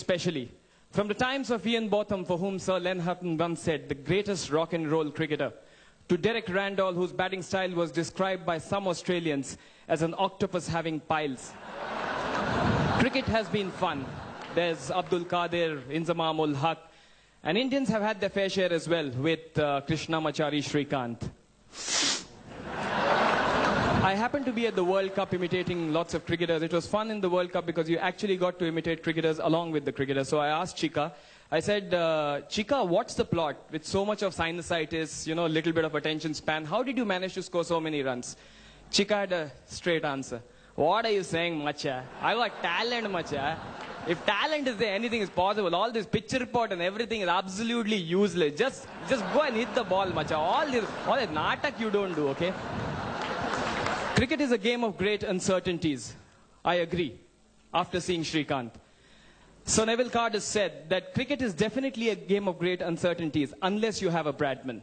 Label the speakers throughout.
Speaker 1: especially. From the times of Ian Botham, for whom Sir Len Hutton once said, the greatest rock and roll cricketer, to Derek Randall, whose batting style was described by some Australians as an octopus having piles. Cricket has been fun. There's Abdul Qadir, Inzamam ul Haq, and Indians have had their fair share as well with Krishnamachari Shrikant. I happened to be at the World Cup imitating lots of cricketers. It was fun in the World Cup because you actually got to imitate cricketers along with the cricketers. So I asked Chika, I said, Chika, what's the plot? With so much of sinusitis, you know, a little bit of attention span, how did you manage to score so many runs? Chika had a straight answer. What are you saying, macha? I got talent, macha. If talent is there, anything is possible. All this pitch report and everything is absolutely useless. Just go and hit the ball, macha. All this natak you don't do, okay? Cricket is a game of great uncertainties. I agree, after seeing Shrikant. Sir Neville Card has said that cricket is definitely a game of great uncertainties, unless you have a Bradman.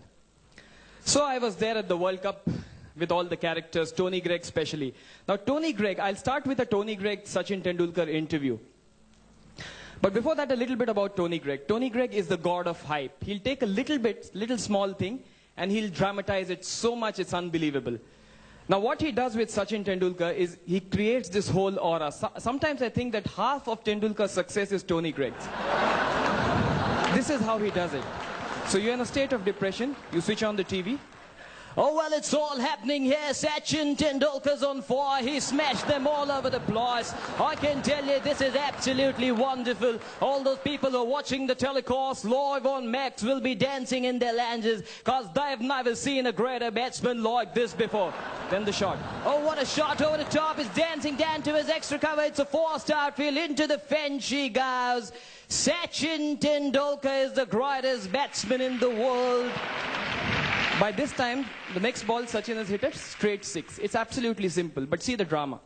Speaker 1: So I was there at the World Cup with all the characters, Tony Greig especially. Now Tony Greig, I'll start with a Tony Greig Sachin Tendulkar interview. But before that, a little bit about Tony Greig. Tony Greig is the god of hype. He'll take a little small thing, and he'll dramatize it so much it's unbelievable. Now what he does with Sachin Tendulkar is he creates this whole aura. Sometimes I think that half of Tendulkar's success is Tony Greig's. This is how he does it. So you're in a state of depression, you switch on the TV. Oh, well, it's all happening here. Sachin Tendulkar's on fire. He smashed them all over the place. I can tell you, this is absolutely wonderful. All those people who are watching the telecast live on Max will be dancing in their lounges because they've never seen a greater batsman like this before. Then the shot. Oh, what a shot over the top. He's dancing down to his extra cover. It's a forced outfield. Into the fence she goes. Sachin Tendulkar is the greatest batsman in the world. By this time, the next ball Sachin has hit a straight 6. It's absolutely simple, but see the drama.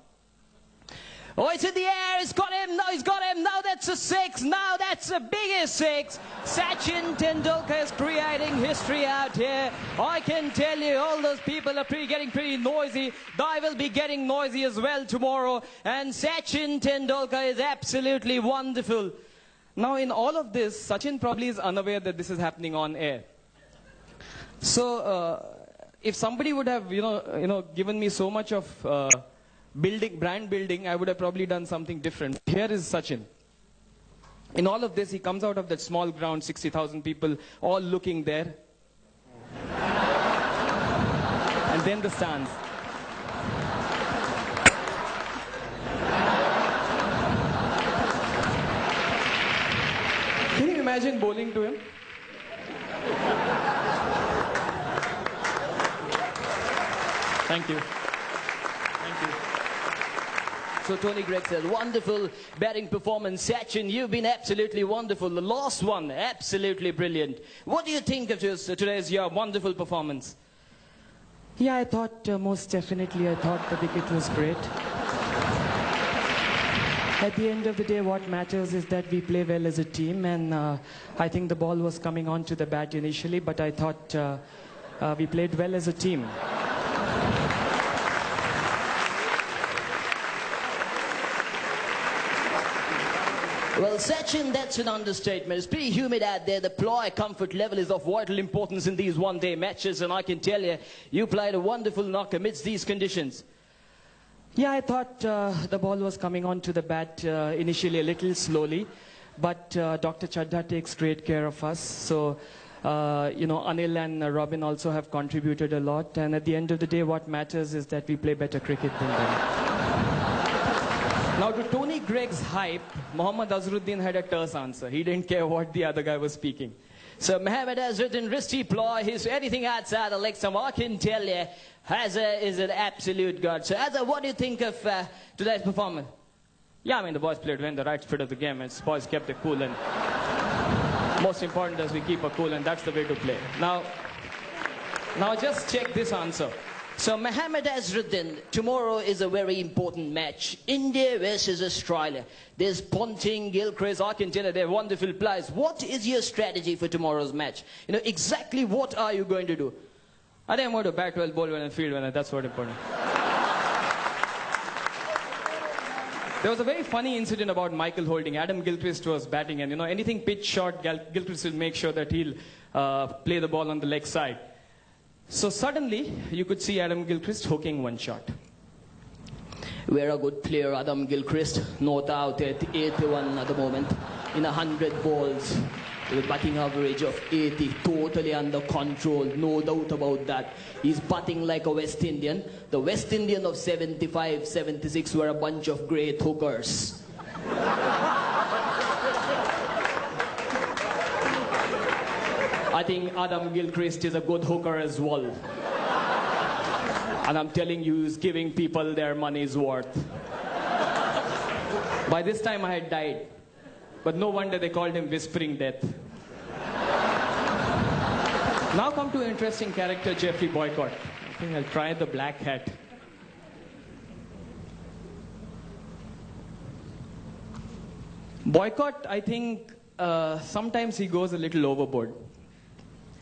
Speaker 1: Oh, it's in the air, he's got him, no, he's got him, now that's a 6, now that's the biggest 6. Sachin Tendulkar is creating history out here. I can tell you, all those people are getting pretty noisy. They will be getting noisy as well tomorrow. And Sachin Tendulkar is absolutely wonderful. Now in all of this, Sachin probably is unaware that this is happening on air. So, if somebody would have, given me so much of brand building, I would have probably done something different. Here is Sachin. In all of this, he comes out of that small ground, 60,000 people, all looking there. And then the stands. Can you imagine bowling to him? Thank you. Thank you. So Tony Greig said, wonderful batting performance. Sachin, you've been absolutely wonderful. The last one, absolutely brilliant. What do you think of today's wonderful performance? Yeah, I thought, most definitely, I thought the wicket was great. At the end of the day, what matters is that we play well as a team, and I think the ball was coming onto the bat initially, but I thought we played well as a team. Well, Sachin, that's an understatement. It's pretty humid out there. The ply comfort level is of vital importance in these one-day matches, and I can tell you, you played a wonderful knock amidst these conditions. Yeah, I thought the ball was coming onto the bat initially a little slowly, but Dr. Chadha takes great care of us. So, Anil and Robin also have contributed a lot, and at the end of the day, what matters is that we play better cricket than them. Now, to Tony Greig's hype, Mohammad Azharuddin had a terse answer. He didn't care what the other guy was speaking. So Mohammad Azharuddin, wristy ploy, anything outside the leg stump, I can tell you, Hazza is an absolute god. So Hazza, what do you think of today's performance? Yeah, I mean, the boys played well in the right spirit of the game, and the boys kept it cool, and most important is we keep it cool, and that's the way to play. Now just check this answer. So Mohammad Azharuddin, tomorrow is a very important match. India versus Australia. There's Ponting, Gilchrist, I can tell you they're wonderful players. What is your strategy for tomorrow's match? Exactly what are you going to do? I think I'm going to bat well, bowl well, and field well, and that's what important. There was a very funny incident about Michael Holding. Adam Gilchrist was batting, and anything pitch short, Gilchrist will make sure that he'll play the ball on the leg side. So suddenly, you could see Adam Gilchrist hooking one shot.
Speaker 2: We're a good player, Adam Gilchrist. Not out at 81 at the moment. In 100 balls, with a batting average of 80, totally under control, no doubt about that. He's batting like a West Indian. The West Indian of 75, 76 were a bunch of great hookers. I think Adam Gilchrist is a good hooker as well. And I'm telling you, he's giving people their money's worth. By this time I had died. But no wonder they called him Whispering Death. Now come to an interesting character, Jeffrey Boycott. I think I'll try the black hat. Boycott, I think sometimes he goes a little overboard.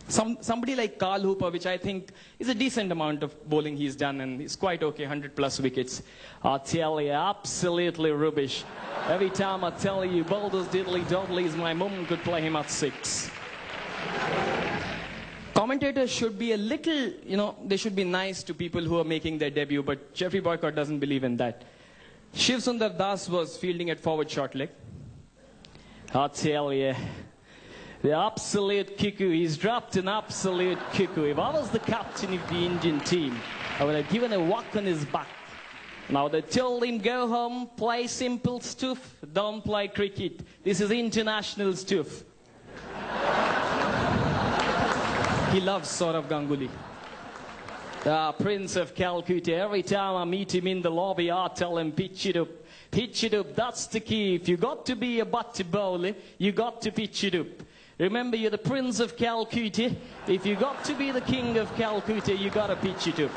Speaker 2: Somebody like Carl Hooper, which I think is a decent amount of bowling he's done, and he's quite okay, 100 plus wickets. I tell you, absolutely rubbish. Every time I tell you, boulders diddly doddlies, my mum could play him at 6. Commentators should be a little, they should be nice to people who are making their debut, but Jeffrey Boycott doesn't believe in that. Shiv Sundar Das was fielding at forward short leg. I tell you, the absolute cuckoo. He's dropped an absolute cuckoo. If I was the captain of the Indian team, I would have given a whack on his back. Now they told him, go home, play simple stuff, don't play cricket. This is international stuff. He loves Saurav Ganguly. Prince of Calcutta. Every time I meet him in the lobby, I tell him, pitch it up. Pitch it up, that's the key. If you got to be a batty bowler, you got to pitch it up. Remember, you're the Prince of Calcutta. If you got to be the King of Calcutta, you got to pitch it up.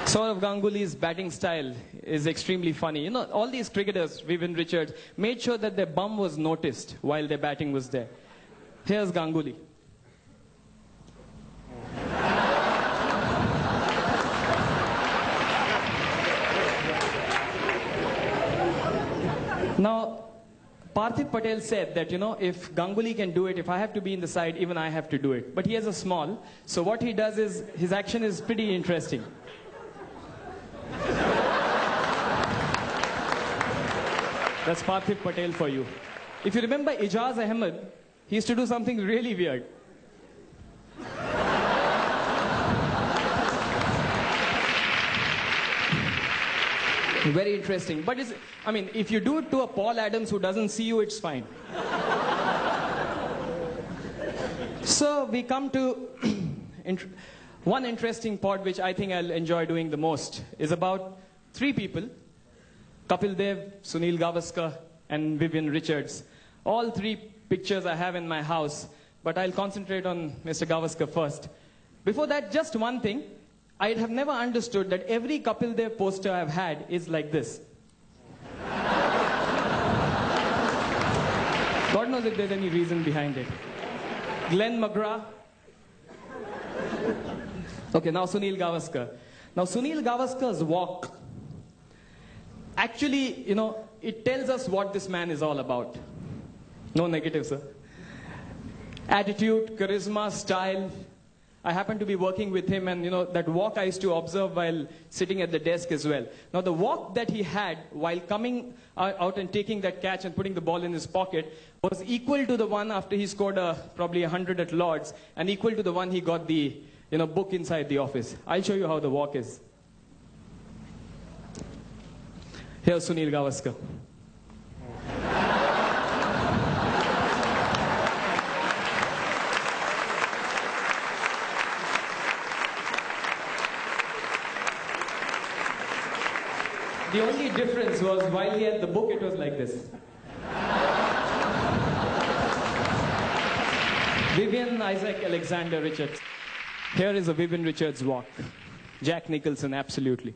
Speaker 2: Saurav Ganguly's batting style is extremely funny. All these cricketers, Vivian Richards, made sure that their bum was noticed while their batting was there. Here's Ganguly. Now, Parthiv Patel said that, if Ganguly can do it, if I have to be in the side, even I have to do it. But he has a small, so what he does is, his action is pretty interesting. That's Parthiv Patel for you. If you remember Ijaz Ahmed, he used to do something really weird. Very interesting. But if you do it to a Paul Adams who doesn't see you, it's fine. So we come to one interesting part which I think I'll enjoy doing the most is about 3 people. Kapil Dev, Sunil Gavaskar, and Vivian Richards. All 3 pictures I have in my house, but I'll concentrate on Mr. Gavaskar first. Before that, just one thing. I have never understood that every Kapil Dev poster I've had is like this. God knows if there's any reason behind it. Glenn McGrath. Okay, now Sunil Gavaskar. Now Sunil Gavaskar's walk, actually, it tells us what this man is all about. No negative, sir. Attitude, charisma, style. I happened to be working with him, and that walk I used to observe while sitting at the desk as well. Now the walk that he had while coming out and taking that catch and putting the ball in his pocket was equal to the one after he scored probably 100 at Lord's, and equal to the one he got the book inside the office. I'll show you how the walk is. Here's Sunil Gavaskar. The only difference was while he had the book, it was like this. Vivian Isaac Alexander Richards. Here is a Vivian Richards walk. Jack Nicholson, absolutely.